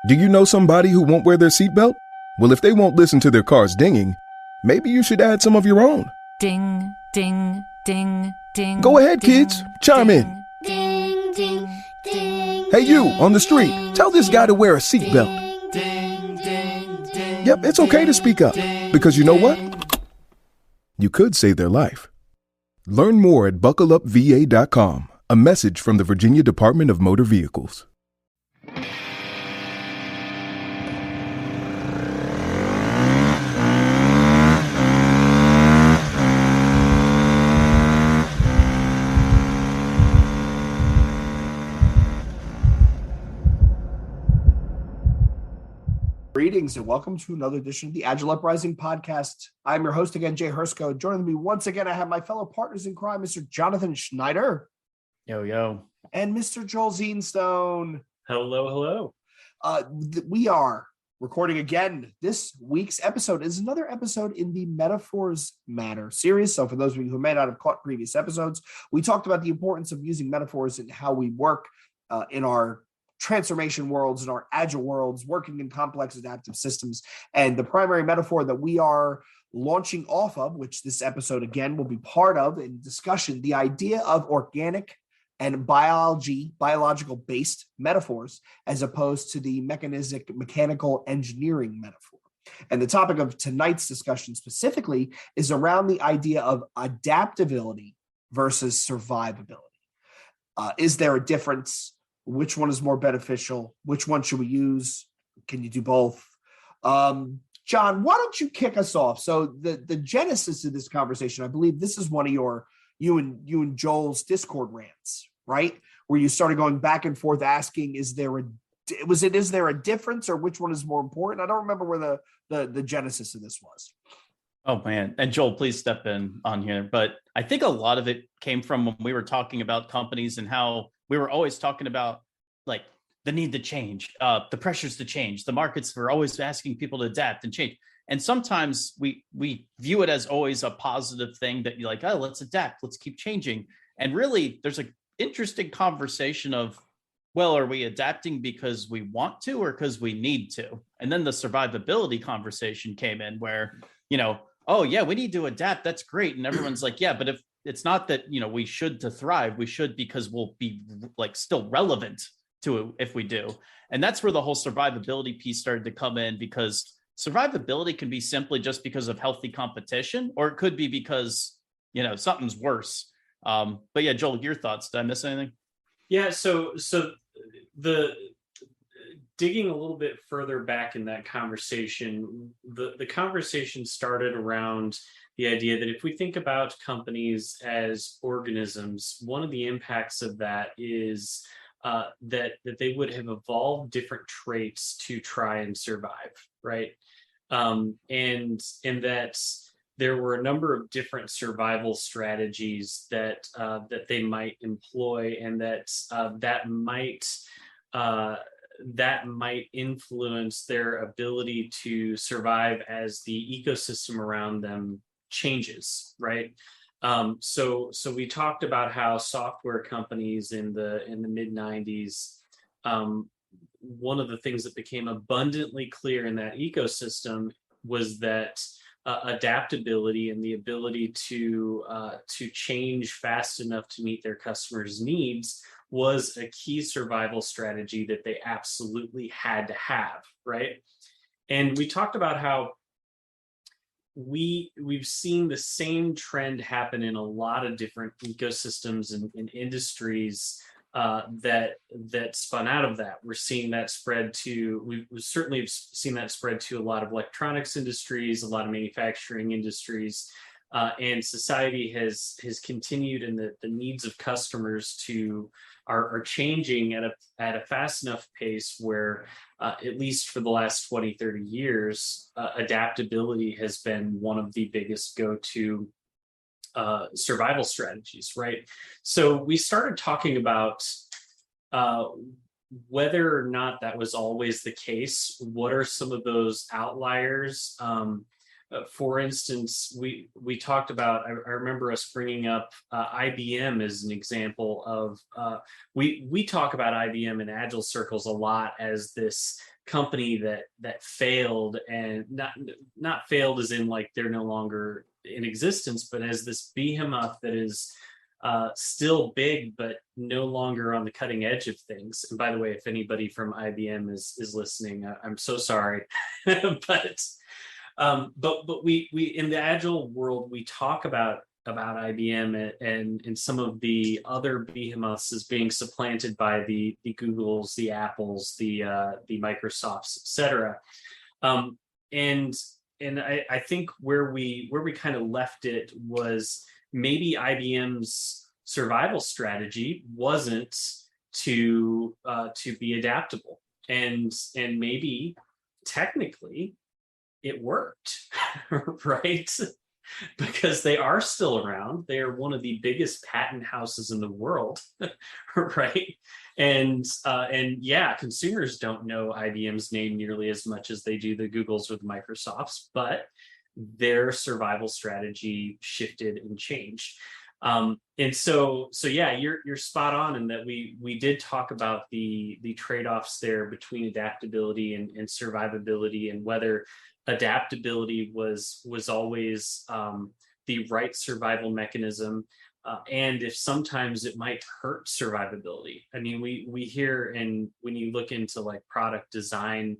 Do you know somebody who won't wear their seatbelt? Well, if they won't listen to their cars dinging, maybe you should add some of your own. Ding, ding, ding, ding. Go ahead, ding, kids. Chime in. Ding, ding, ding. Hey, you on the street, tell this guy to wear a seatbelt. Ding, ding, ding. Yep, it's okay to speak up, because you know what? You could save their life. Learn more at buckleupva.com. A message from the Virginia Department of Motor Vehicles. Greetings and welcome to another edition of the Agile Uprising podcast. I'm your host again, Jay Hersko. Joining me once again, I have my fellow partners in crime, Mr. Jonathan Schneider. Yo. And Mr. Joel Zeenstone. Hello. We are recording again. This week's episode is another episode in the Metaphors Matter series. So for those of you who may not have caught previous episodes, we talked about the importance of using metaphors and how we work in our transformation worlds and our agile worlds, working in complex adaptive systems. And the primary metaphor that we are launching off of, which this episode again will be part of in discussion, the idea of organic and biological based metaphors, as opposed to the mechanical engineering metaphor. And the topic of tonight's discussion specifically is around the idea of adaptability versus survivability. Is there a difference? Which one is more beneficial? Which one should we use? Can you do both? John, why don't you kick us off? So the genesis of this conversation, I believe this is one of you and Joel's Discord rants, right? Where you started going back and forth asking, is there a difference, or which one is more important? I don't remember where the genesis of this was. Oh man. And Joel, please step in on here. But I think a lot of it came from when we were talking about companies and how we were always talking about like the need to change, the pressures to change. The markets were always asking people to adapt and change. And sometimes we view it as always a positive thing that you're like, oh, let's adapt, let's keep changing. And really, there's an interesting conversation of, well, are we adapting because we want to or because we need to? And then the survivability conversation came in where, oh yeah, we need to adapt. That's great. And everyone's like, yeah, but if it's not that, we should to thrive, we should because we'll be like still relevant to it if we do. And that's where the whole survivability piece started to come in, because survivability can be simply just because of healthy competition, or it could be because, something's worse. But yeah, Joel, your thoughts, did I miss anything? Yeah. So the digging a little bit further back in that conversation, the conversation started around the idea that if we think about companies as organisms, one of the impacts of that is that they would have evolved different traits to try and survive, right? And that there were a number of different survival strategies that they might employ, and that might influence their ability to survive as the ecosystem around them changes, right? So we talked about how software companies in the mid 90s, one of the things that became abundantly clear in that ecosystem was that adaptability and the ability to change fast enough to meet their customers' needs was a key survival strategy that they absolutely had to have, right? And we talked about how we've seen the same trend happen in a lot of different ecosystems and industries that spun out of that. We're seeing that spread to, we certainly have seen that spread to a lot of electronics industries, a lot of manufacturing industries, and society has continued, and the needs of customers are changing at a fast enough pace where at least for the last 20, 30 years, adaptability has been one of the biggest go-to survival strategies, right? So we started talking about whether or not that was always the case. What are some of those outliers? For instance, we talked about. I remember us bringing up IBM as an example of. We talk about IBM in Agile circles a lot as this company that failed, and not failed as in like they're no longer in existence, but as this behemoth that is still big but no longer on the cutting edge of things. And by the way, if anybody from IBM is listening, I'm so sorry, but we in the Agile world we talk about IBM and some of the other behemoths as being supplanted by the Googles, the Apples, the Microsofts, etc. And I think where we kind of left it was maybe IBM's survival strategy wasn't to be adaptable, and maybe technically it worked, right? Because they are still around. They are one of the biggest patent houses in the world, right? And yeah, consumers don't know IBM's name nearly as much as they do the Googles or the Microsofts, but their survival strategy shifted and changed. And so yeah, you're spot on in that we did talk about the trade-offs there between adaptability and survivability, and whether adaptability was always the right survival mechanism, and if sometimes it might hurt survivability. I mean, we hear, and when you look into like product design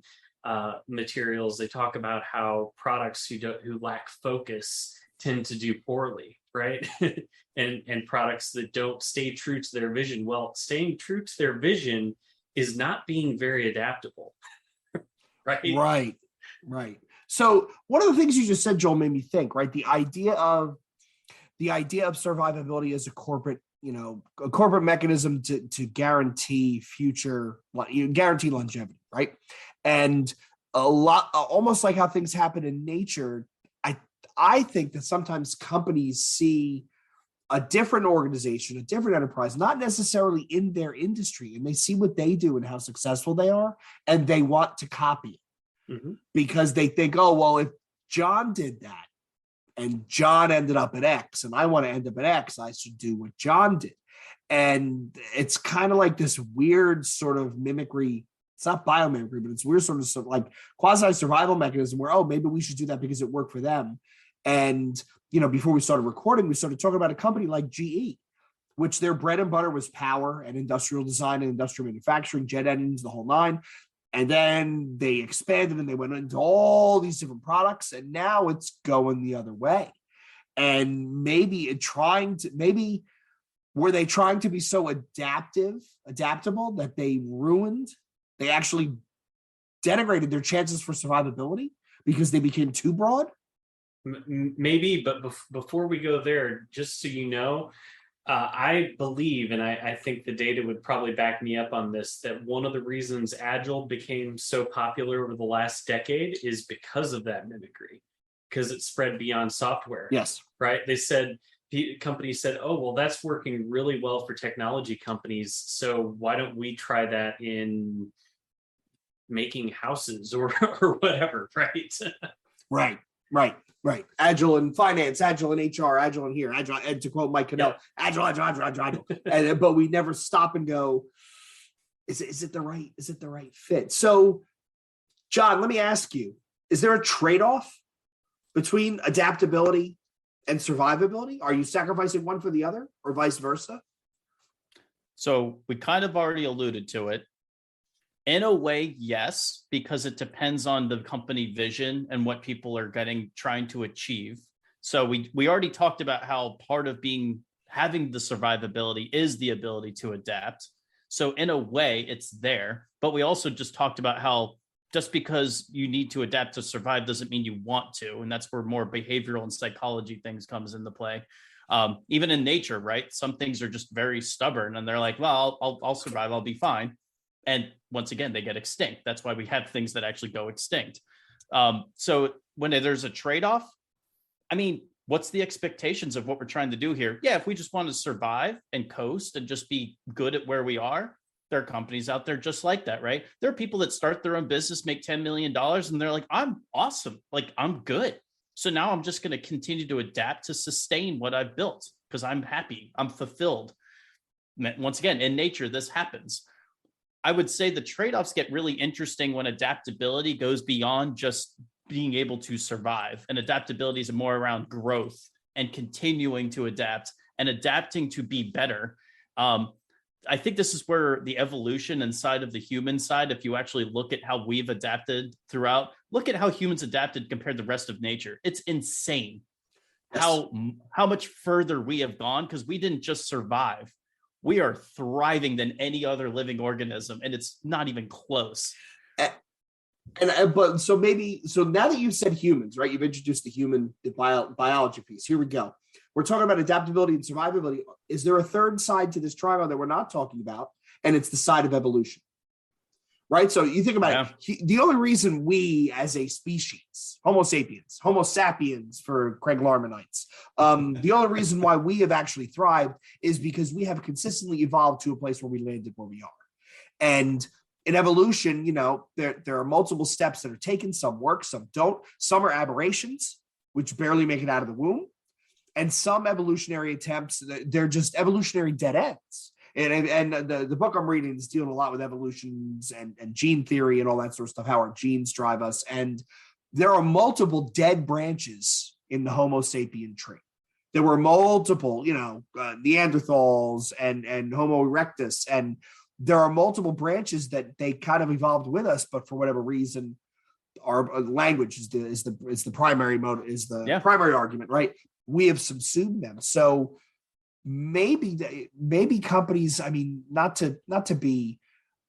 materials, they talk about how products who lack focus tend to do poorly, right? and products that don't stay true to their vision. Well, staying true to their vision is not being very adaptable, right? Right. So one of the things you just said, Joel, made me think, right? The idea of survivability as a corporate mechanism to guarantee guarantee longevity, right? And almost like how things happen in nature, I think that sometimes companies see a different organization, a different enterprise, not necessarily in their industry, and they see what they do and how successful they are, and they want to copy it. Mm-hmm. Because they think, oh, well, if John did that and John ended up at X and I want to end up at X, I should do what John did. And it's kind of like this weird sort of mimicry. It's not biomimicry, but it's weird sort of like quasi-survival mechanism where, oh, maybe we should do that because it worked for them. And, before we started recording, we started talking about a company like GE, which their bread and butter was power and industrial design and industrial manufacturing, jet engines, the whole nine. And then they expanded and they went into all these different products, and now it's going the other way. And maybe were they trying to be so adaptable that they actually denigrated their chances for survivability because they became too broad? Maybe, but before we go there, just so you know, I believe, and I think the data would probably back me up on this, that one of the reasons Agile became so popular over the last decade is because of that mimicry, because it spread beyond software. Yes. Right? Companies said, oh, well, that's working really well for technology companies, so why don't we try that in making houses or whatever, right? Right. Agile in finance, Agile in HR, Agile in here, Agile, and to quote Mike Cannell, Agile. But we never stop and go, is it the right fit? So, John, let me ask you, is there a trade-off between adaptability and survivability? Are you sacrificing one for the other or vice versa? So we kind of already alluded to it. In a way, yes, because it depends on the company vision and what people are trying to achieve. So we already talked about how part of having the survivability is the ability to adapt. So in a way, it's there. But we also just talked about how just because you need to adapt to survive doesn't mean you want to. And that's where more behavioral and psychology things comes into play. Even in nature, right? Some things are just very stubborn and they're like, well, I'll survive, I'll be fine. And once again, they get extinct. That's why we have things that actually go extinct. So when there's a trade-off, I mean, what's the expectations of what we're trying to do here? Yeah, if we just want to survive and coast and just be good at where we are, there are companies out there just like that, right? There are people that start their own business, make $10 million, and they're like, I'm awesome. Like, I'm good. So now I'm just going to continue to adapt to sustain what I've built because I'm happy, I'm fulfilled. Once again, in nature, this happens. I would say the trade-offs get really interesting when adaptability goes beyond just being able to survive. And adaptability is more around growth and continuing to adapt and adapting to be better. I think this is where the evolution inside of the human side, if you actually look at how we've adapted throughout, look at how humans adapted compared to the rest of nature. It's insane how much further we have gone because we didn't just survive. We are thriving than any other living organism, and it's not even close. But so now that you've said humans, right? You've introduced the biology piece. Here we go. We're talking about adaptability and survivability. Is there a third side to this triangle that we're not talking about? And it's the side of evolution, right? So you think about it. The only reason we as a species, Homo sapiens for Craig Larmanites, the only reason why we have actually thrived is because we have consistently evolved to a place where we landed where we are. And in evolution, there are multiple steps that are taken. Some work, some don't. Some are aberrations, which barely make it out of the womb. And some evolutionary attempts, they're just evolutionary dead ends. And the book I'm reading is dealing a lot with evolutions and gene theory and all that sort of stuff, how our genes drive us. And there are multiple dead branches in the Homo sapien tree. There were multiple, Neanderthals and Homo erectus, and there are multiple branches that they kind of evolved with us, but for whatever reason, our language is the primary mode, primary argument, right? We have subsumed them. So maybe companies, I mean, not to be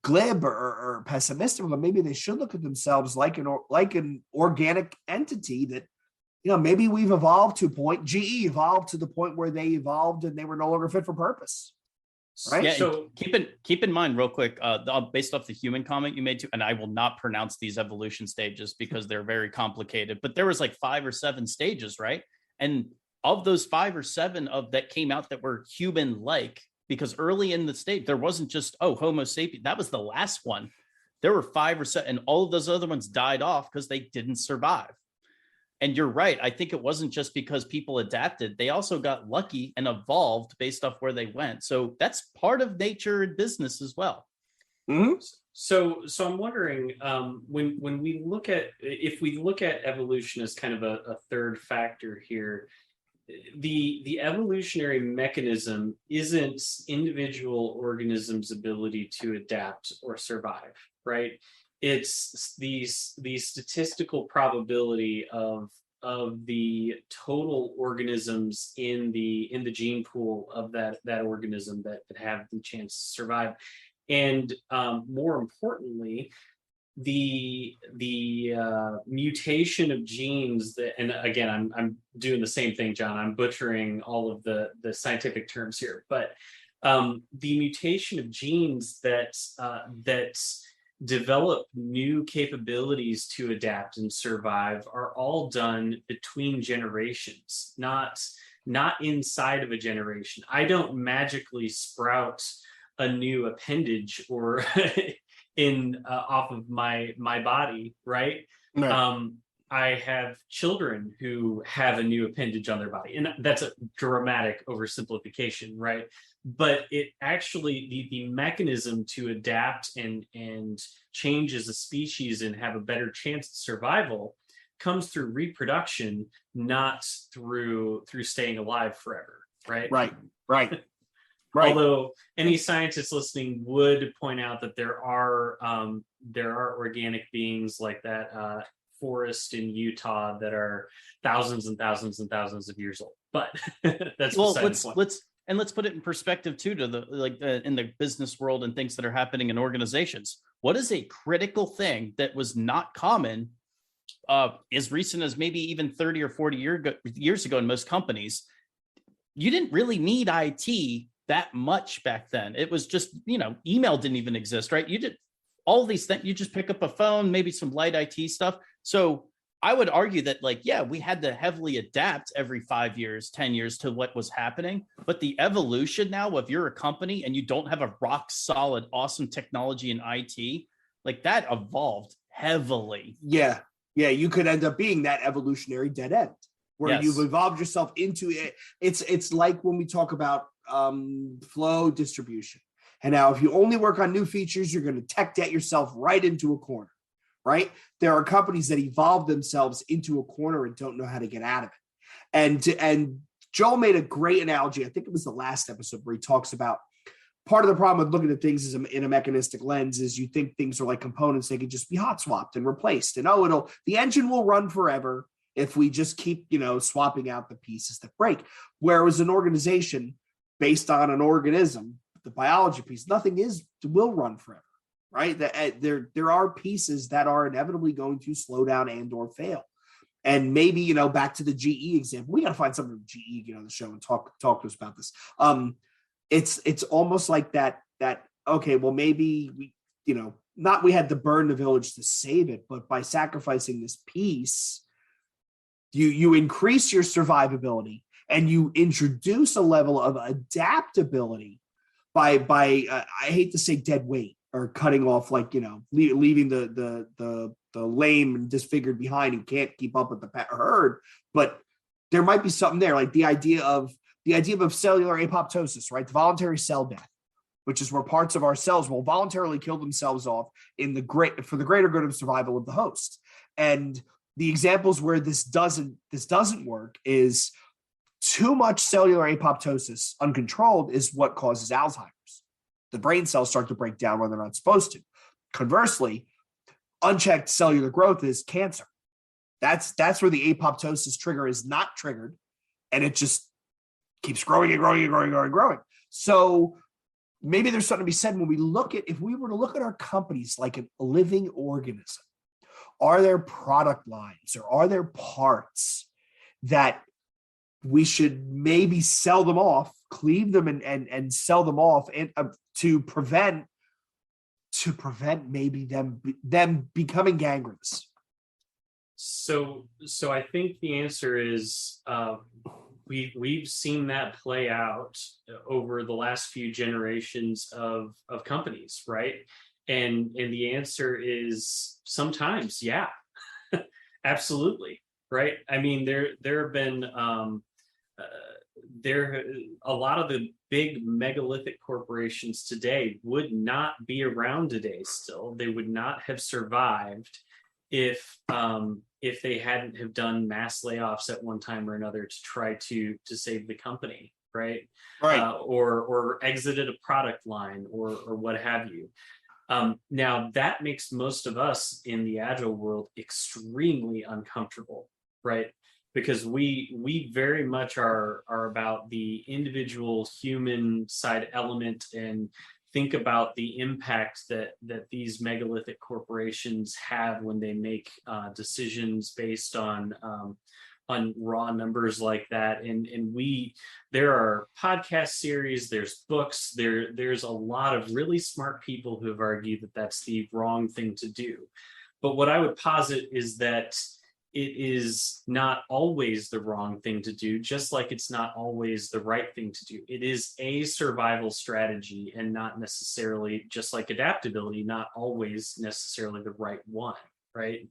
glib or pessimistic, but maybe they should look at themselves like an organic entity that, maybe we've evolved to a point. GE evolved to the point where they evolved and they were no longer fit for purpose. Right. Yeah, so keep in mind real quick, based off the human comment you made too, and I will not pronounce these evolution stages because they're very complicated, but there was like 5 or 7 stages, right? And of those 5 or 7 of that came out that were human-like, because early in the state, there wasn't just, Homo sapien. That was the last one. There were 5 or 7, and all of those other ones died off because they didn't survive. And you're right. I think it wasn't just because people adapted. They also got lucky and evolved based off where they went. So that's part of nature and business as well. Mm-hmm. So I'm wondering, when we look at evolution as kind of a third factor here, the evolutionary mechanism isn't individual organisms' ability to adapt or survive, right? It's the statistical probability of the total organisms in the gene pool of that organism that have the chance to survive, and more importantly, the mutation of genes that, and again, I'm doing the same thing, John. I'm butchering all of the scientific terms here, but the mutation of genes that develop new capabilities to adapt and survive are all done between generations, not inside of a generation. I don't magically sprout a new appendage or off of my body, right? Right. I have children who have a new appendage on their body, and that's a dramatic oversimplification, right? But it actually, the mechanism to adapt and change as a species and have a better chance at survival comes through reproduction, not through staying alive forever, right? Right. Although any scientists listening would point out that there are organic beings like that forest in Utah that are thousands and thousands and thousands of years old. But that's let's put it in perspective too, to in the business world and things that are happening in organizations. What is a critical thing that was not common as recent as maybe even 30 or 40 years ago in most companies? You didn't really need IT that much back then. It was just, email didn't even exist, right? You did all these things. You just pick up a phone, maybe some light IT stuff. So I would argue that we had to heavily adapt every 5 years, 10 years to what was happening. But the evolution now, if you're a company and you don't have a rock solid, awesome technology in IT, that evolved heavily. Yeah. Yeah, you could end up being that evolutionary dead end where Yes. you've evolved yourself into it. It's like when we talk about flow distribution. And now if you only work on new features, you're going to tech debt yourself right into a corner, right? There are companies that evolve themselves into a corner and don't know how to get out of it. And Joel made a great analogy. I think it was the last episode where he talks about part of the problem with looking at things is in a mechanistic lens is you think things are like components. They can just be hot swapped and replaced. And the engine will run forever if we just keep, swapping out the pieces that break. Whereas an organization based on an organism, the biology piece, nothing will run forever, right? There are pieces that are inevitably going to slow down and or fail. And maybe, back to the GE example, we got to find someone from GE, on the show and talk to us about this. It's almost like that, okay, well, maybe we, not we had to burn the village to save it, but by sacrificing this piece, you increase your survivability and you introduce a level of adaptability by I hate to say dead weight or cutting off, like, leaving the lame and disfigured behind who can't keep up with the herd. But there might be something there, like the idea of cellular apoptosis, right? The voluntary cell death, which is where parts of our cells will voluntarily kill themselves off for the greater good of survival of the host. And the examples where this doesn't work is too much cellular apoptosis uncontrolled is what causes Alzheimer's. The brain cells start to break down when they're not supposed to. Conversely, unchecked cellular growth is cancer. That's where the apoptosis trigger is not triggered, and it just keeps growing and growing and growing and growing and growing. So maybe there's something to be said when if we were to look at our companies like a living organism. Are there product lines or are there parts that we should maybe sell them off, cleave them and sell them off, and to prevent maybe them becoming gangrenous? So I think the answer is we've seen that play out over the last few generations of companies, right? And the answer is sometimes, yeah, absolutely, right? I mean, there have been a lot of the big megalithic corporations today would not be around today. Still, they would not have survived if they hadn't have done mass layoffs at one time or another to try to save the company, right? Or exited a product line or what have you. Now that makes most of us in the Agile world extremely uncomfortable, right? Because we very much are about the individual human side element and think about the impact that these megalithic corporations have when they make decisions based on raw numbers like that. And there are podcast series, there's books, there's a lot of really smart people who have argued that that's the wrong thing to do. But what I would posit is that it is not always the wrong thing to do, just like it's not always the right thing to do. It is a survival strategy and not necessarily, just like adaptability, not always necessarily the right one, right?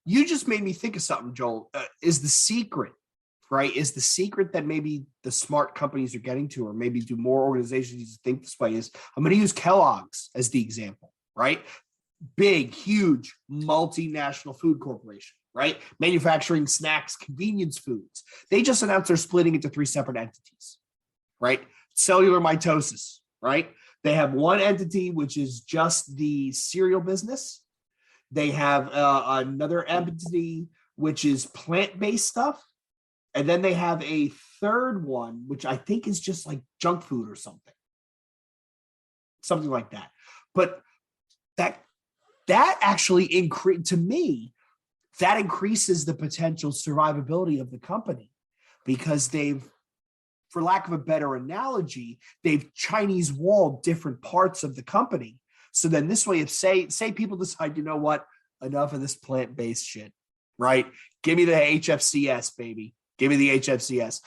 You just made me think of something, Joel. Is the secret that maybe the smart companies are getting to, or maybe do more organizations think this way, is I'm going to use Kellogg's as the example, right? Big, huge, multinational food corporation, right? Manufacturing snacks, convenience foods. They just announced they're splitting into 3 separate entities, right? Cellular mitosis, right? They have one entity, which is just the cereal business. They have another entity, which is plant-based stuff. And then they have a third one, which I think is just like junk food or something like that. But that actually to me, that increases the potential survivability of the company, because for lack of a better analogy, they've Chinese walled different parts of the company. So then this way, if say people decide, you know what, enough of this plant-based shit, right? Give me the HFCS, baby. Give me the HFCS.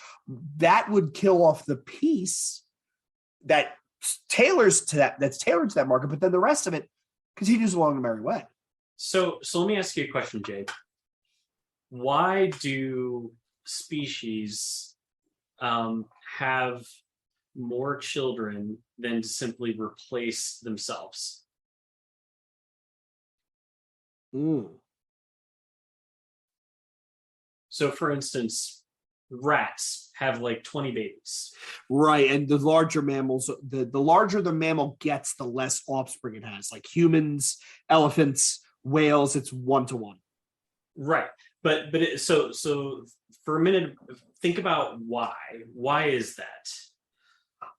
That would kill off the piece that's tailored to that market, but then the rest of it continues along the merry way. So let me ask you a question, Jay. Why do species have more children than to simply replace themselves? So, for instance, rats have like 20 babies. Right. And the larger mammals, the larger the mammal gets, the less offspring it has. Like humans, elephants, whales, it's 1-to-1. Right. So for a minute, think about why. Why is that?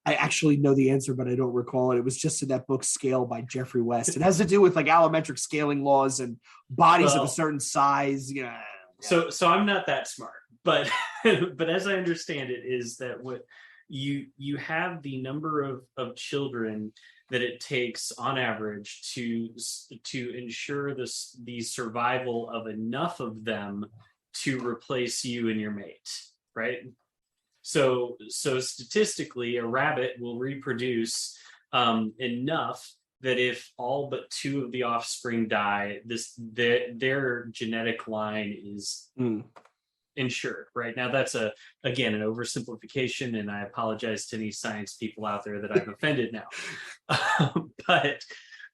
I actually know the answer, but I don't recall it. It was just in that book Scale by Jeffrey West. It has to do with like allometric scaling laws and bodies of a certain size. Yeah. So I'm not that smart, but but as I understand it, is that what you have the number of children that it takes on average to ensure the survival of enough of them to replace you and your mate, right? So statistically, a rabbit will reproduce enough that if all but 2 of the offspring die, their genetic line is ensured. Right now, that's again an oversimplification, and I apologize to any science people out there that I've offended now.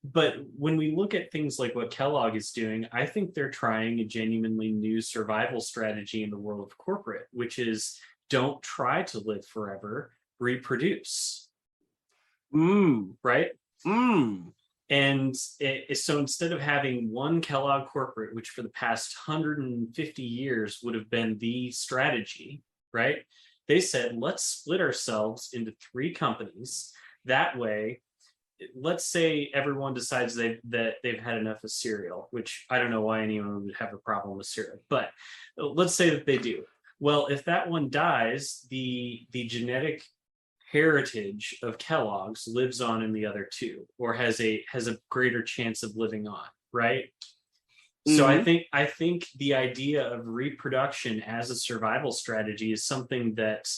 But when we look at things like what Kellogg is doing, I think they're trying a genuinely new survival strategy in the world of corporate, which is don't try to live forever, reproduce. Right? And so instead of having one Kellogg corporate, which for the past 150 years would have been the strategy, right? They said, let's split ourselves into 3 companies. That way, let's say everyone decides that they've had enough of cereal, which I don't know why anyone would have a problem with cereal, but let's say that they do. Well, if that one dies, the genetic heritage of Kellogg's lives on in the other 2, or has a greater chance of living on, right? So I think the idea of reproduction as a survival strategy is something that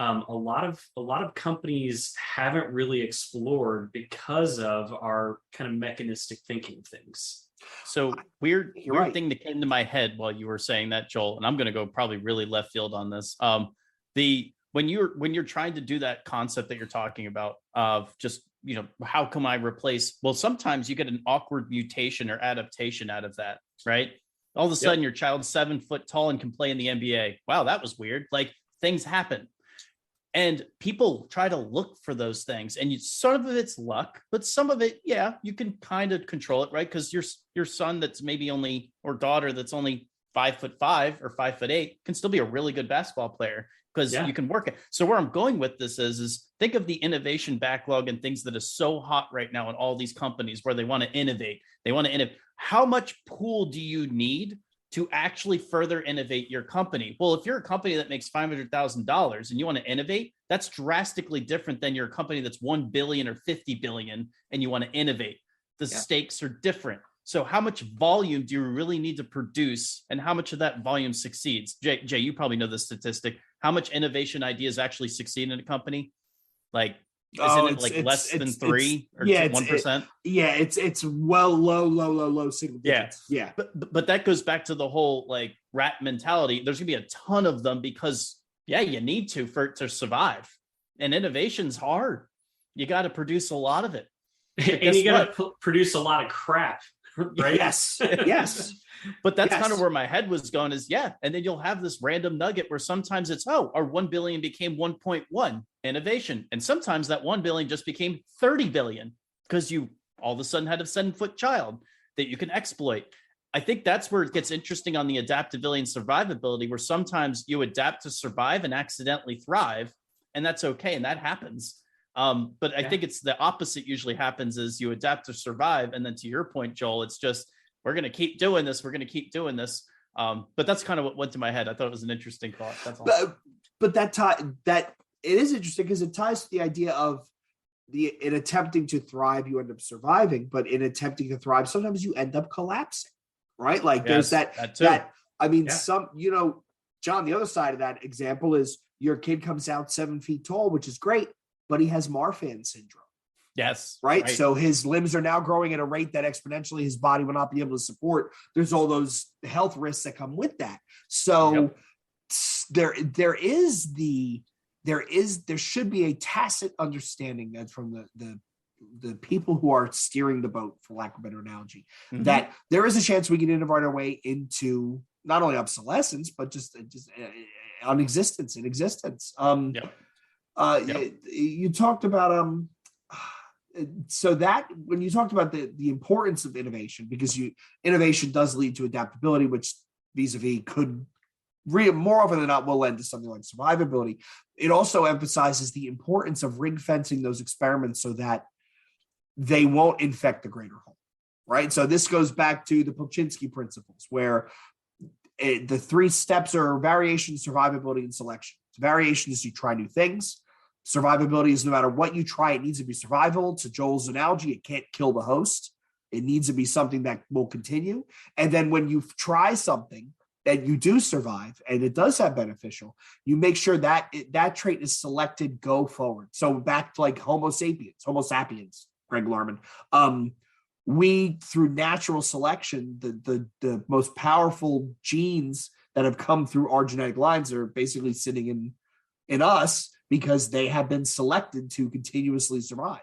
a lot of companies haven't really explored because of our kind of mechanistic thinking things. So weird thing that came to my head while you were saying that, Joel, and I'm going to go probably really left field on this. When you're trying to do that concept that you're talking about of just, how can I replace? Well, sometimes you get an awkward mutation or adaptation out of that, right? All of a sudden your child's 7 foot tall and can play in the NBA. Wow, that was weird. Like, things happen. And people try to look for those things, and some of it's luck, but some of it, you can kind of control it, right? Because your son that's maybe only, or daughter that's only 5'5" or 5'8" can still be a really good basketball player because you can work it. So where I'm going with this is think of the innovation backlog and things that are so hot right now in all these companies where they want to innovate. How much pool do you need to actually further innovate your company? Well, if you're a company that makes $500,000 and you want to innovate, that's drastically different than your company that's 1 billion or 50 billion and you want to innovate. The stakes are different. So how much volume do you really need to produce, and how much of that volume succeeds? Jay, you probably know the statistic. How much innovation ideas actually succeed in a company? Like, less than 3 or 1%? It's well low single digits. Yeah. But that goes back to the whole like rat mentality. There's gonna be a ton of them because you need to survive. And innovation's hard. You got to produce a lot of it. And you got to produce a lot of crap, right? Yes. But that's kind of where my head was going is, and then you'll have this random nugget where sometimes it's, our 1 billion became 1.1 innovation. And sometimes that 1 billion just became 30 billion because you all of a sudden had a 7-foot child that you can exploit. I think that's where it gets interesting on the adaptability and survivability, where sometimes you adapt to survive and accidentally thrive, and that's okay. And that happens. But I think it's the opposite usually happens is you adapt to survive. And then to your point, Joel, it's just, we're going to keep doing this. We're going to keep doing this. But that's kind of what went to my head. I thought it was an interesting thought. That's all. But that it is interesting because it ties to the idea of in attempting to thrive, you end up surviving, but in attempting to thrive, sometimes you end up collapsing, right? Like there's that I mean, John, the other side of that example is your kid comes out 7 feet tall, which is great, but he has Marfan syndrome. Yes. Right? So his limbs are now growing at a rate that exponentially his body will not be able to support. There's all those health risks that come with that. So there should be a tacit understanding that from the people who are steering the boat, for lack of a better analogy, that there is a chance we can innovate our way into not only obsolescence, but just on existence. You talked about so that when you talked about the importance of innovation, because innovation does lead to adaptability, which vis-a-vis could more often than not will lend to something like survivability. It also emphasizes the importance of ring fencing those experiments so that they won't infect the greater whole, right? So this goes back to the Polchinski principles, where the 3 steps are variation, survivability, and selection. Variation is you try new things. Survivability is no matter what you try, it needs to be survivable. To Joel's analogy, it can't kill the host. It needs to be something that will continue. And then when you try something and you do survive and it does have beneficial, you make sure that that trait is selected, go forward. So back to like Homo sapiens, Greg Larman. We, through natural selection, the most powerful genes that have come through our genetic lines are basically sitting in us, because they have been selected to continuously survive.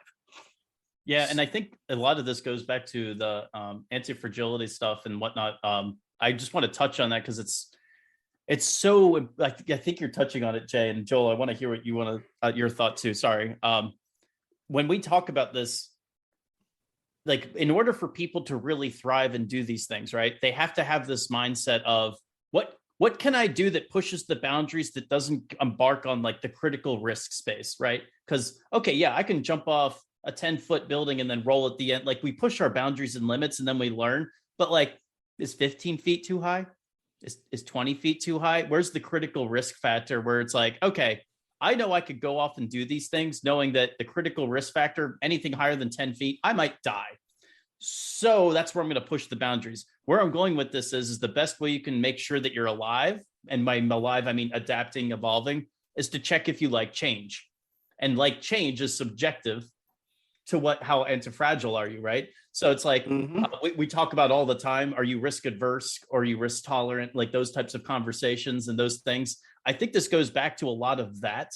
Yeah, and I think a lot of this goes back to the anti-fragility stuff and whatnot. I just want to touch on that because it's so. I think you're touching on it, Jay and Joel. I want to hear what you want to your thought too. Sorry. When we talk about this, like in order for people to really thrive and do these things, right? They have to have this mindset of what can I do that pushes the boundaries, that doesn't embark on like the critical risk space, right? Because, okay, yeah, I can jump off a 10-foot building and then roll at the end. Like we push our boundaries and limits and then we learn. But like, is 15 feet too high? Is 20 feet too high? Where's the critical risk factor where it's like, okay, I know I could go off and do these things knowing that the critical risk factor, anything higher than 10 feet, I might die. So that's where I'm going to push the boundaries. Where I'm going with this is the best way you can make sure that you're alive, and by alive, I mean adapting, evolving, is to check if you like change. And like change is subjective to how anti-fragile are you, right? So it's like, we talk about all the time, are you risk adverse or are you risk tolerant? Like those types of conversations and those things. I think this goes back to a lot of that.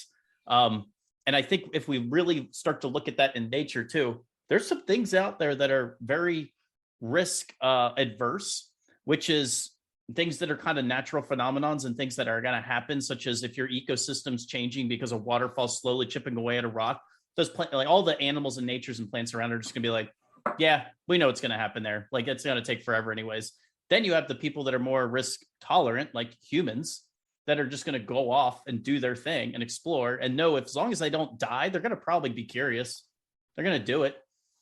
And I think if we really start to look at that in nature too, there's some things out there that are very risk adverse, which is things that are kind of natural phenomenons and things that are going to happen, such as if your ecosystem's changing because a waterfall slowly chipping away at a rock. Those like all the animals and natures and plants around are just going to be like, yeah, we know what's going to happen there. Like it's going to take forever anyways. Then you have the people that are more risk tolerant, like humans, that are just going to go off and do their thing and explore and know if as long as they don't die, they're going to probably be curious. They're going to do it.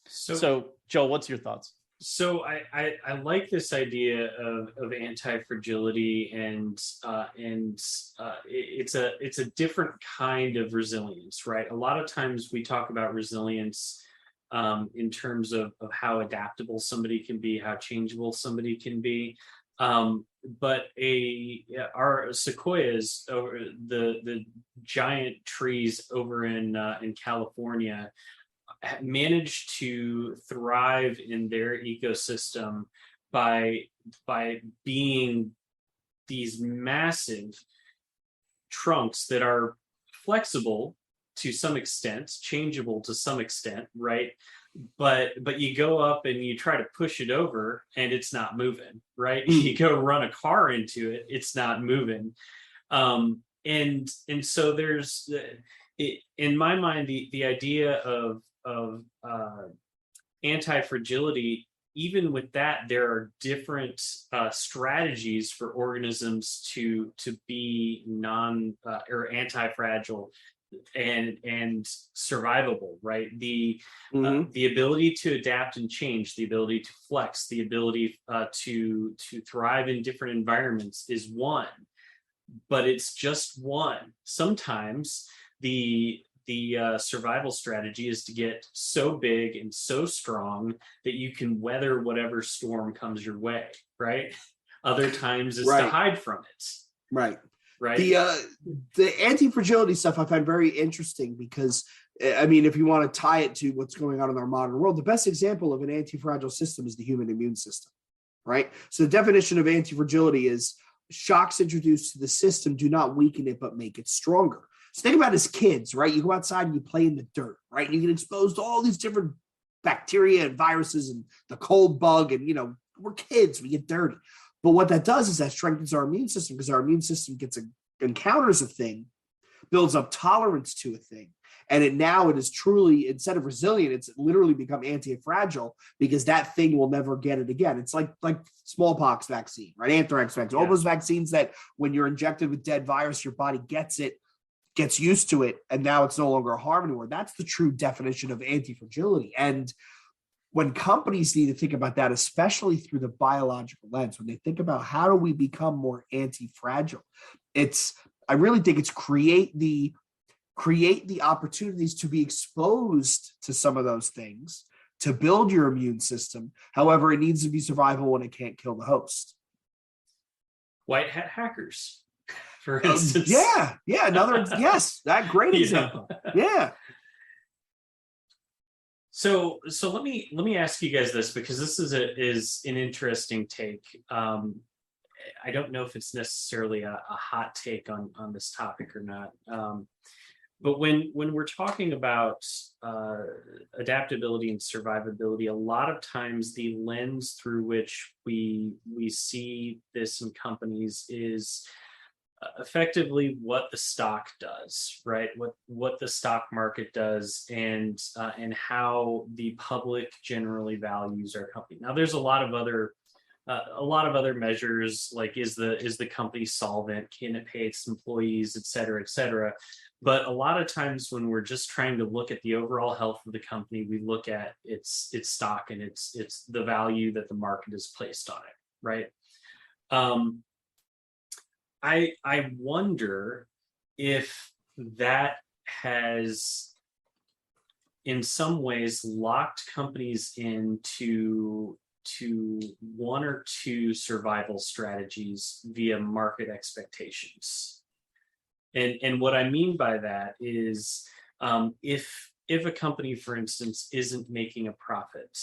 So Joel, what's your thoughts? So I like this idea of anti-fragility and it's a different kind of resilience, right? A lot of times we talk about resilience in terms of how adaptable somebody can be, how changeable somebody can be. But our sequoias, over the giant trees over in California, managed to thrive in their ecosystem by being these massive trunks that are flexible to some extent, changeable to some extent, right? But you go up and you try to push it over and it's not moving, right? You go run a car into it, it's not moving. And so there's, in my mind, the idea of anti-fragility, even with that, there are different strategies for organisms to be or anti-fragile and survivable, right? The ability to adapt and change, the ability to flex, the ability to thrive in different environments is one, but it's just one. Sometimes the survival strategy is to get so big and so strong that you can weather whatever storm comes your way, right? Other times it's to hide from it. Right. Right. The anti-fragility stuff I find very interesting because I mean, if you want to tie it to what's going on in our modern world, the best example of an anti-fragile system is the human immune system, right? So the definition of anti-fragility is shocks introduced to the system do not weaken it, but make it stronger. So think about as kids, right? You go outside and you play in the dirt, right? And you get exposed to all these different bacteria and viruses and the cold bug. And, we're kids, we get dirty. But what that does is that strengthens our immune system, because our immune system encounters a thing, builds up tolerance to a thing. And it is truly, instead of resilient, it's literally become anti-fragile, because that thing will never get it again. It's like smallpox vaccine, right? Anthrax vaccine, all those vaccines that when you're injected with dead virus, your body gets used to it, and now it's no longer a harm anymore. That's the true definition of anti-fragility. And when companies need to think about that, especially through the biological lens, when they think about how do we become more anti-fragile, I really think it's create the opportunities to be exposed to some of those things, to build your immune system. However, it needs to be survival when it can't kill the host. White hat hackers, for instance. That great example. Yeah. So let me ask you guys this, because this is an interesting take. I don't know if it's necessarily a hot take on this topic or not. But when we're talking about adaptability and survivability, a lot of times the lens through which we see this in companies is effectively what the stock does, right? What the stock market does, and how the public generally values our company. Now, there's a lot of other measures, like is the company solvent, can it pay its employees, et cetera, et cetera. But a lot of times when we're just trying to look at the overall health of the company, we look at its stock and it's the value that the market has placed on it, right? I wonder if that has in some ways locked companies into one or two survival strategies via market expectations. And what I mean by that is if a company, for instance, isn't making a profit,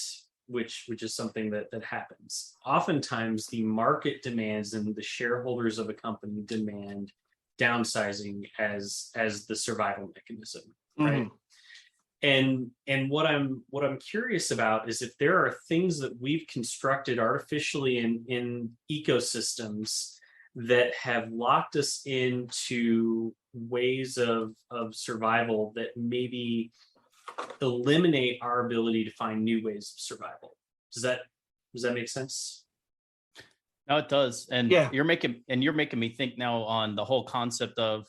which is something that happens, oftentimes the market demands and the shareholders of a company demand downsizing as the survival mechanism, right? And what I'm curious about is if there are things that we've constructed artificially in ecosystems that have locked us into ways of survival that maybe eliminate our ability to find new ways of survival. Does that make sense? No, it does. And you're making me think now on the whole concept of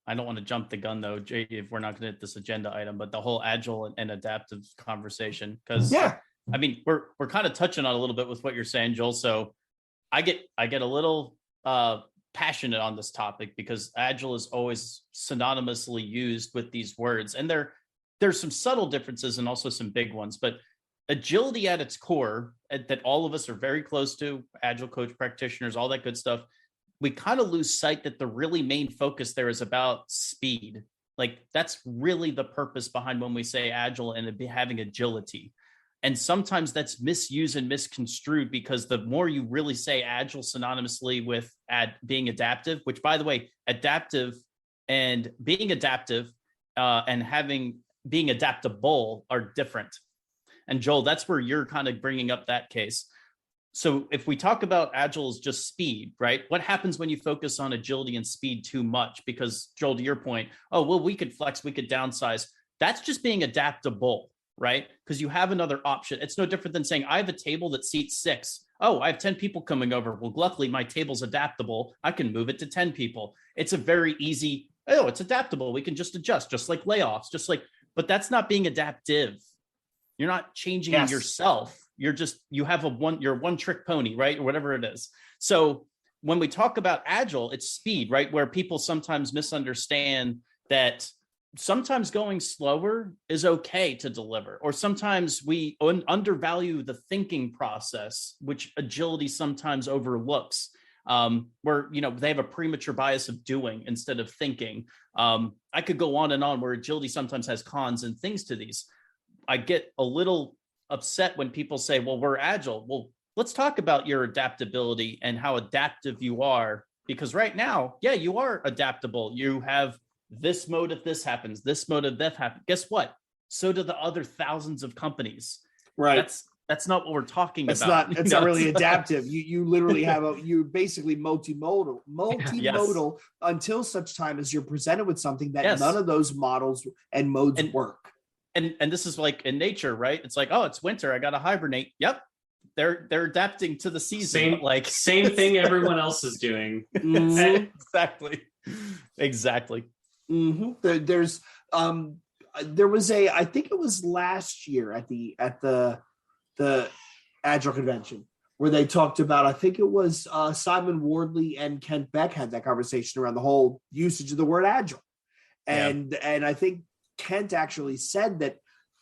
I don't want to jump the gun though, Jay, if we're not going to hit this agenda item, but the whole agile and adaptive conversation. Because I mean, we're kind of touching on a little bit with what you're saying, Joel. So I get a little passionate on this topic because agile is always synonymously used with these words, and there's some subtle differences and also some big ones. But agility at its core, that all of us are very close to, agile coach practitioners, all that good stuff, we kind of lose sight that the really main focus there is about speed. Like that's really the purpose behind when we say agile and having agility. And sometimes that's misused and misconstrued, because the more you really say agile synonymously with being adaptive, which by the way, adaptive and being adaptive and being adaptable are different. And Joel, that's where you're kind of bringing up that case. So if we talk about agile as just speed, right? What happens when you focus on agility and speed too much? Because Joel, to your point, oh, well, we could flex, we could downsize. That's just being adaptable, right? Because you have another option. It's no different than saying, I have a table that seats 6. Oh, I have 10 people coming over. Well, luckily my table's adaptable. I can move it to 10 people. It's a very easy, it's adaptable. We can just adjust, just like layoffs, but that's not being adaptive. You're not changing yourself. You have you're one trick pony, right? Or whatever it is. So when we talk about agile, it's speed, right? Where people sometimes misunderstand that sometimes going slower is okay to deliver, or sometimes we undervalue the thinking process, which agility sometimes overlooks. where, they have a premature bias of doing instead of thinking. I could go on and on where agility sometimes has cons and things to these. I get a little upset when people say, well, we're agile. Well, let's talk about your adaptability and how adaptive you are, because right now, yeah, you are adaptable. You have this mode if this happens, this mode if that happens. Guess what? So do the other thousands of companies. Right. That's not what we're talking about. It's not really adaptive. You literally you're basically multimodal Yes. until such time as you're presented with something that Yes. none of those models and modes work. And this is like in nature, right? It's like, oh, it's winter, I gotta hibernate. Yep. They're adapting to the season. Same thing everyone else is doing. Exactly. Mm-hmm. There was I think it was last year at the Agile convention where they talked about, I think it was Simon Wardley and Kent Beck had that conversation around the whole usage of the word agile. And I think Kent actually said that,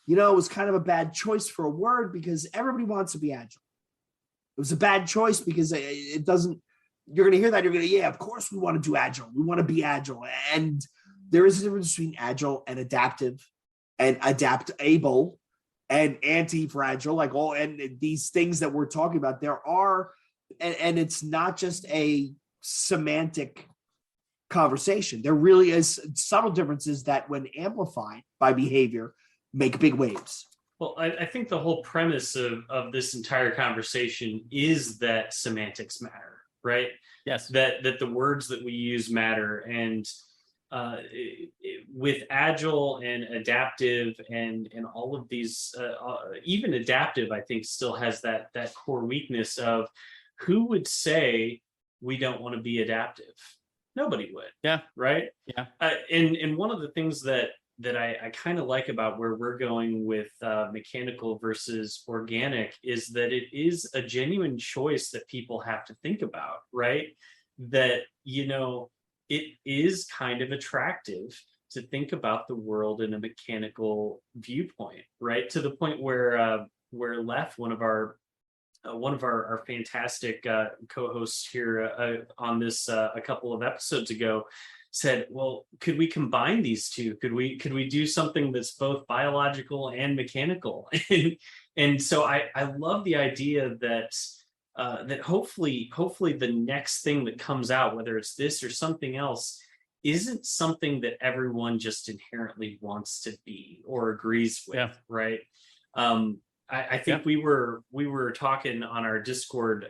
it was kind of a bad choice for a word because everybody wants to be agile. It was a bad choice because it doesn't, you're going to hear that. You're going to, yeah, of course we want to do agile. We want to be agile. And there is a difference between agile and adaptive and adaptable and anti-fragile, and these things that we're talking about. There are, and it's not just a semantic conversation. There really is subtle differences that, when amplified by behavior, make big waves. Well, I think the whole premise of this entire conversation is that semantics matter, right? Yes. That the words that we use matter. And with agile and adaptive and all of these, even adaptive, I think still has that core weakness of, who would say we don't want to be adaptive? Nobody would. Yeah. Right. Yeah. And one of the things that I kind of like about where we're going with mechanical versus organic is that it is a genuine choice that people have to think about, right? That, it is kind of attractive to think about the world in a mechanical viewpoint, right? To the point where Lef, one of our fantastic co-hosts here on this a couple of episodes ago, said, well, could we combine these two? Could we do something that's both biological and mechanical? and so I love the idea that that hopefully the next thing that comes out, whether it's this or something else, isn't something that everyone just inherently wants to be or agrees with, right? I think we were talking on our Discord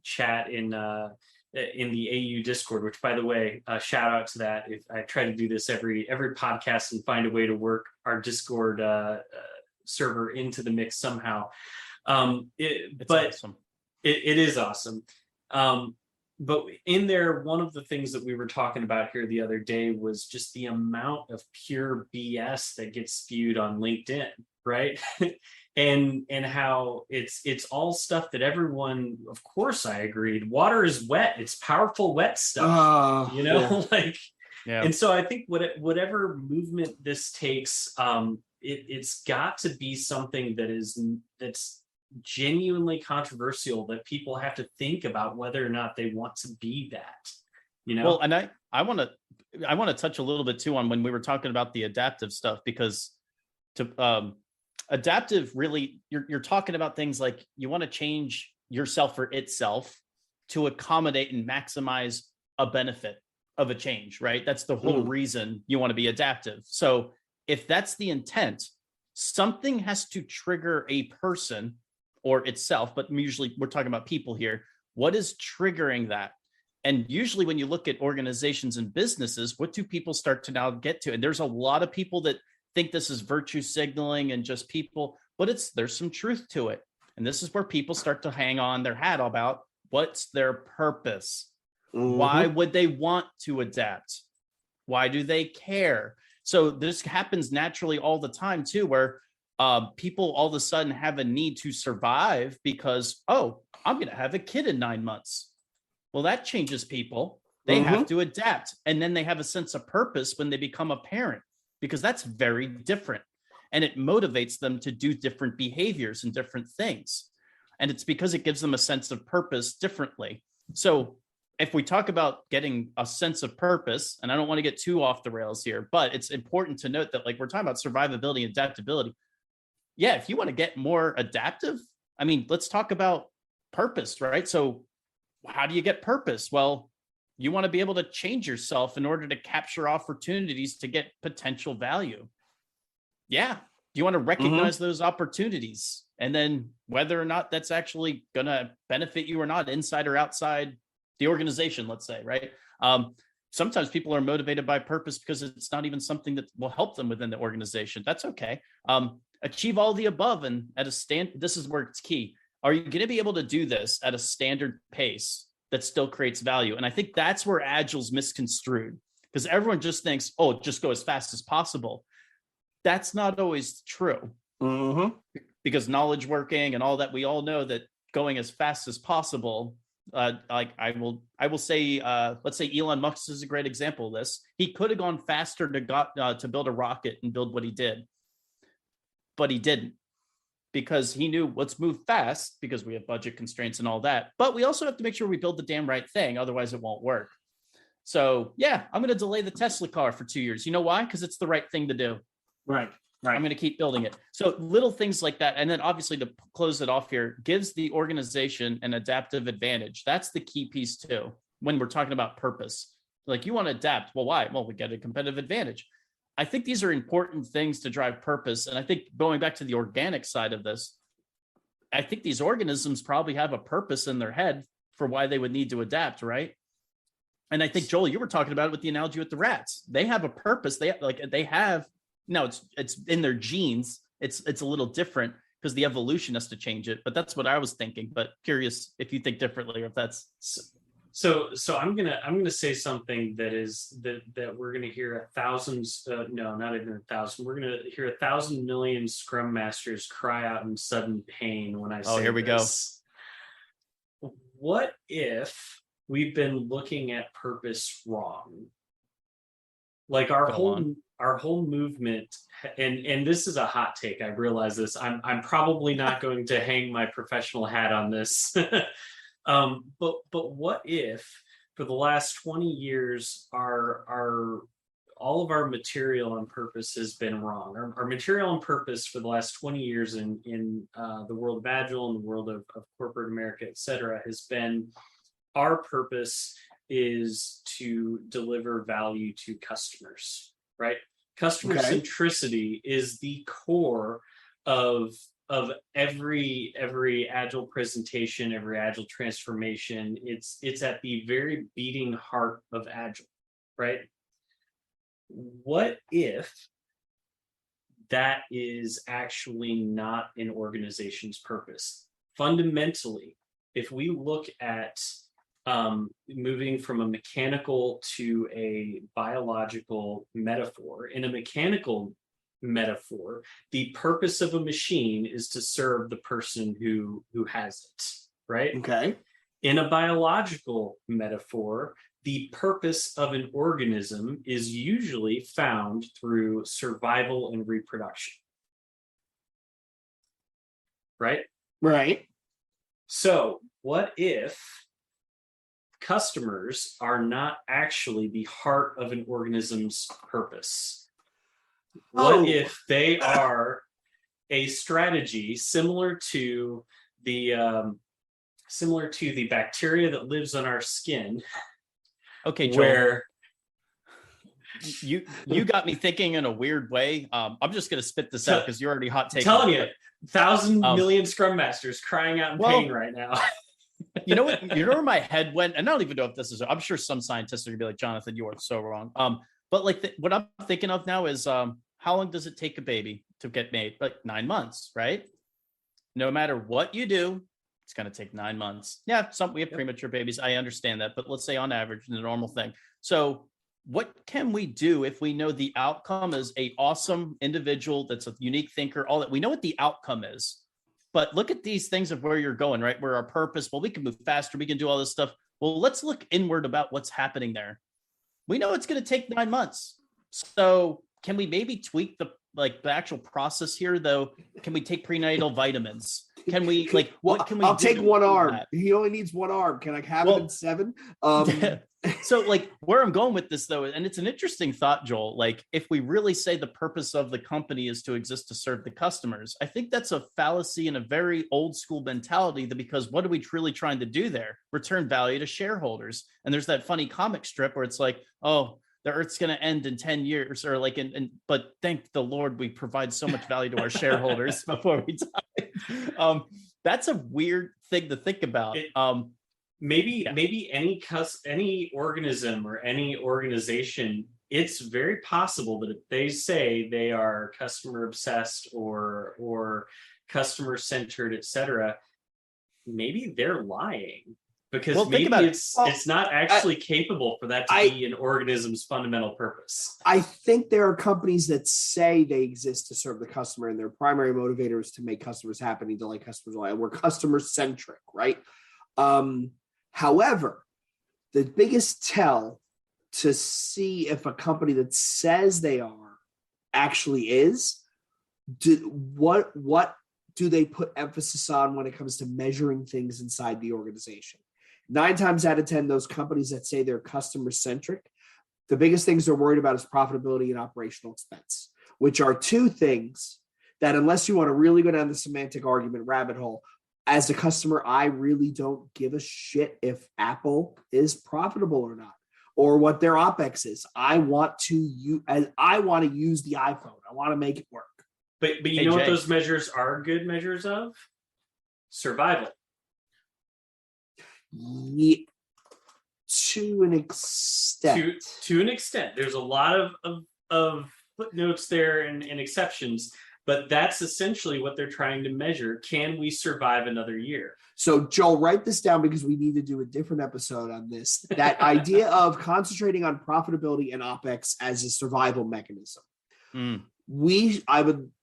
chat in the AU Discord, which, by the way, shout out to that. If I try to do this every podcast and find a way to work our Discord server into the mix somehow. Awesome. It is awesome. But in there, one of the things that we were talking about here the other day was just the amount of pure BS that gets spewed on LinkedIn, right? and how it's all stuff that everyone, of course, I agreed. Water is wet. It's powerful, wet stuff, And so I think whatever movement this takes, it's got to be something that's genuinely controversial, that people have to think about whether or not they want to be that, Well, and I want to touch a little bit too on when we were talking about the adaptive stuff, because adaptive, really, you're talking about things like you want to change yourself for itself to accommodate and maximize a benefit of a change, right? That's the whole reason you want to be adaptive. So if that's the intent, something has to trigger a person or itself, but usually we're talking about people here. What is triggering that? And usually when you look at organizations and businesses, what do people start to now get to? And there's a lot of people that think this is virtue signaling and just people, but there's some truth to it. And this is where people start to hang on their hat about what's their purpose? Why would they want to adapt? Why do they care? So this happens naturally all the time too, where people all of a sudden have a need to survive because, oh, I'm going to have a kid in 9 months. Well, that changes people. They have to adapt. And then they have a sense of purpose when they become a parent, because that's very different. And it motivates them to do different behaviors and different things. And it's because it gives them a sense of purpose differently. So if we talk about getting a sense of purpose, and I don't want to get too off the rails here, but it's important to note that like we're talking about survivability and adaptability. Yeah, if you want to get more adaptive, I mean, let's talk about purpose, right? So how do you get purpose? Well, you want to be able to change yourself in order to capture opportunities to get potential value. Yeah. You want to recognize those opportunities, and then whether or not that's actually going to benefit you or not, inside or outside the organization, let's say, right? Sometimes people are motivated by purpose because it's not even something that will help them within the organization. That's okay. Achieve all the above, and this is where it's key. Are you going to be able to do this at a standard pace that still creates value? And I think that's where Agile's misconstrued, because everyone just thinks, oh, just go as fast as possible. That's not always true, because knowledge working and all that, we all know that going as fast as possible, like I will say, let's say Elon Musk is a great example of this. He could have gone faster to build a rocket and build what he did, but he didn't, because he knew, let's move fast because we have budget constraints and all that. But we also have to make sure we build the damn right thing, otherwise it won't work. So yeah, I'm going to delay the Tesla car for 2 years. You know why? Because it's the right thing to do. Right. I'm going to keep building it. So little things like that. And then obviously, to close it off here, gives the organization an adaptive advantage. That's the key piece too, when we're talking about purpose. Like, you want to adapt. Well, why? Well, we get a competitive advantage. I think these are important things to drive purpose. And I think going back to the organic side of this, I think these organisms probably have a purpose in their head for why they would need to adapt, right? And I think, Joel, you were talking about it with the analogy with the rats. They have a purpose. No, it's in their genes. It's a little different because the evolution has to change it. But that's what I was thinking. But curious if you think differently, or if that's so. I'm gonna say something that we're gonna hear no, not even 1,000. We're gonna hear 1,000 million Scrum Masters cry out in sudden pain when I say, oh, here we this. Go. What if we've been looking at purpose wrong? Like our whole movement, and this is a hot take. I realize this. I'm probably not going to hang my professional hat on this. But what if for the last 20 years our all of our material on purpose has been wrong? Our material on purpose for the last 20 years in the world of Agile and the world of corporate America, et cetera, has been, our purpose is to deliver value to customers, right? Customer centricity is the core of every Agile presentation, every Agile transformation. It's at the very beating heart of Agile, right? What if that is actually not an organization's purpose? Fundamentally, if we look at moving from a mechanical to a biological metaphor, in a mechanical metaphor, the purpose of a machine is to serve the person who has it, right? Okay. In a biological metaphor, the purpose of an organism is usually found through survival and reproduction, right? Right. So what if customers are not actually the heart of an organism's purpose? What if they are a strategy similar to the bacteria that lives on our skin? Okay, Joel, where you got me thinking in a weird way. I'm just going to spit this out because you're already hot taking. Telling you, 1,000 million Scrum Masters crying out in pain right now. You know what? You know where my head went, and I don't even know if this is. I'm sure some scientists are gonna be like, Jonathan, you are so wrong. But like what I'm thinking of now is, how long does it take a baby to get made? Like 9 months, right? No matter what you do, it's gonna take 9 months. Yeah, we have premature babies. I understand that, but let's say on average, the normal thing. So, what can we do if we know the outcome is a awesome individual that's a unique thinker? All that, we know what the outcome is. But look at these things of where you're going, right? Where our purpose, well, we can move faster, we can do all this stuff. Well, let's look inward about what's happening there. We know it's going to take 9 months. So can we maybe tweak the actual process here, though? Can we take prenatal vitamins? can we like? Well, what can we? I'll do take to one improve arm. that? He only needs one arm. Can I have Well- it in 7? So like where I'm going with this though, and it's an interesting thought, Joel, like if we really say the purpose of the company is to exist to serve the customers, I think that's a fallacy and a very old school mentality, that because what are we truly trying to do there? Return value to shareholders. And there's that funny comic strip where it's like, oh, the earth's going to end in 10 years, or like, but thank the Lord, we provide so much value to our shareholders before we die. That's a weird thing to think about. Maybe any organism or any organization, it's very possible that if they say they are customer obsessed or customer centered, etc., maybe they're lying, because Well, think maybe about it. it's not actually capable for that to be an organism's fundamental purpose. I think there are companies that say they exist to serve the customer, and their primary motivator is to make customers happy, to delight customers. We're customer centric, right? However, the biggest tell to see if a company that says they are actually is, what do they put emphasis on when it comes to measuring things inside the organization? 9 times out of 10, those companies that say they're customer centric, the biggest things they're worried about is profitability and operational expense, which are 2 things that, unless you want to really go down the semantic argument rabbit hole, as a customer, I really don't give a shit if Apple is profitable or not, or what their OpEx is. I want to use the iPhone. I want to make it work. But you know what those measures are good measures of? Survival. Yeah, to an extent. To an extent. There's a lot of footnotes there and exceptions, but that's essentially what they're trying to measure. Can we survive another year? So, Joel, write this down, because we need to do a different episode on this. That idea of concentrating on profitability and OpEx as a survival mechanism.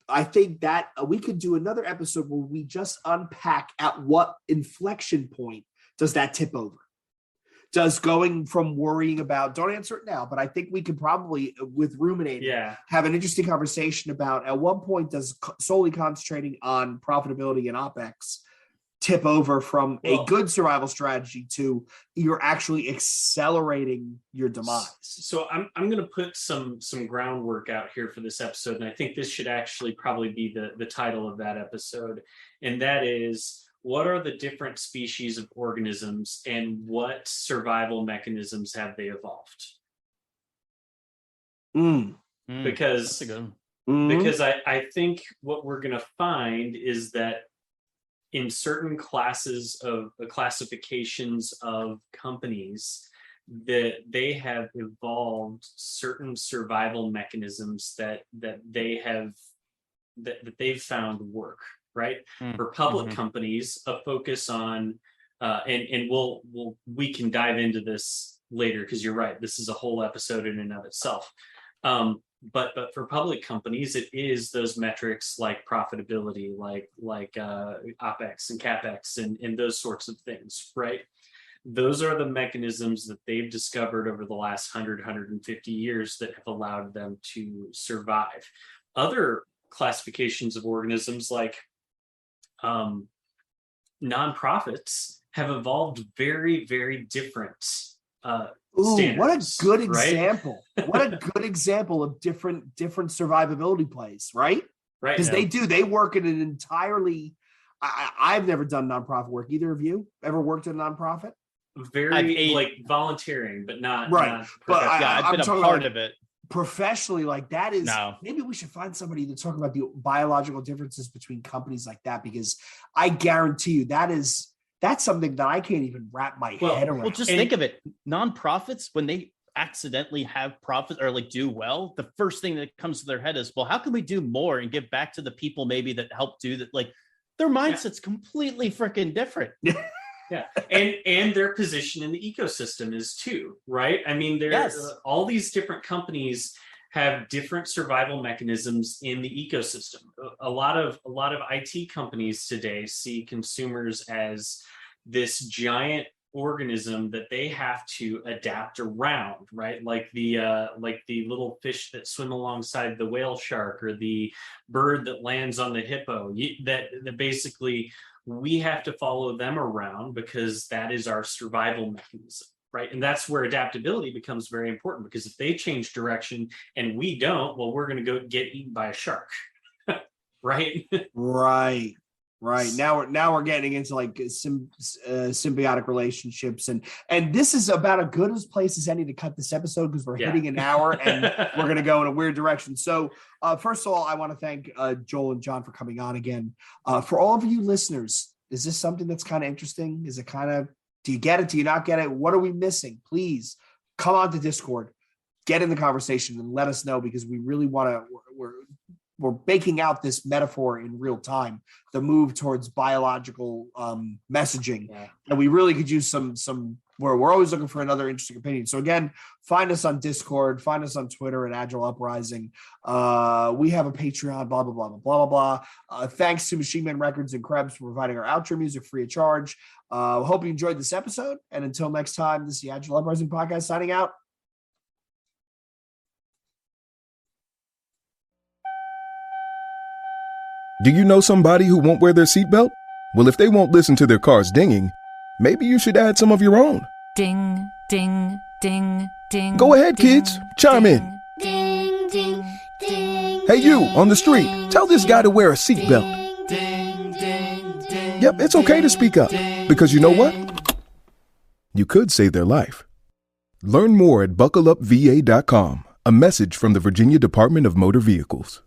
I think that we could do another episode where we just unpack at what inflection point does that tip over. Does going from worrying about, don't answer it now, but I think we could probably, with ruminating, have an interesting conversation about at what point does solely concentrating on profitability and OpEx tip over from a good survival strategy to you're actually accelerating your demise. So I'm going to put some groundwork out here for this episode, and I think this should actually probably be the title of that episode, and that is, what are the different species of organisms and what survival mechanisms have they evolved? Because I think what we're going to find is that in certain classifications of companies, that they have evolved certain survival mechanisms that they've found work. Right. For public companies, a focus on and we can dive into this later, because you're right, this is a whole episode in and of itself. But for public companies, it is those metrics like profitability, like OpEx and CapEx and those sorts of things, right? Those are the mechanisms that they've discovered over the last 150 years that have allowed them to survive. Other classifications of organisms, like nonprofits, have evolved very, very different standards. What a good example. Right? What a good example of different survivability plays, right? Right. Because they work in an entirely, I've never done nonprofit work. Either of you ever worked in a nonprofit? Very like volunteering, but not right. Not but I've been a part of it. Professionally, like that is maybe we should find somebody to talk about the biological differences between companies like that, because I guarantee you that's something that I can't even wrap my head around. Well, just think of it. Nonprofits, when they accidentally have profit or like do well, the first thing that comes to their head is, well, how can we do more and give back to the people maybe that help do that? Like their mindset's completely freaking different. Yeah, and their position in the ecosystem is too, right? I mean, all these different companies have different survival mechanisms in the ecosystem. A lot of IT companies today see consumers as this giant organism that they have to adapt around, right? Like the little fish that swim alongside the whale shark, or the bird that lands on the hippo. That basically we have to follow them around because that is our survival mechanism, right? And that's where adaptability becomes very important, because if they change direction and we don't, well, we're going to go get eaten by a shark, right? Right. Now we're getting into like symbiotic relationships, and this is about as good a place as any to cut this episode, because we're hitting an hour and we're going to go in a weird direction. So first of all, I want to thank Joel and John for coming on again. For all of you listeners, is this something that's kind of interesting? Is it kind of, do you get it? Do you not get it? What are we missing? Please come on to Discord, get in the conversation, and let us know, because we really want to. We're baking out this metaphor in real time, the move towards biological messaging. And we really could use some where we're always looking for another interesting opinion. So again, find us on Discord, find us on Twitter at Agile Uprising. We have a Patreon, blah, blah, blah, blah, blah, blah. Thanks to Machine Man Records and Krebs for providing our outro music free of charge. Hope you enjoyed this episode. And until next time, this is the Agile Uprising podcast signing out. Do you know somebody who won't wear their seatbelt? Well, if they won't listen to their cars dinging, maybe you should add some of your own. Ding, ding, ding, ding. Go ahead, kids. Chime in. Ding, ding, ding. Hey, you on the street, tell this guy to wear a seatbelt. Ding, ding, ding. Yep, it's okay to speak up, because you know what? You could save their life. Learn more at buckleupva.com. A message from the Virginia Department of Motor Vehicles.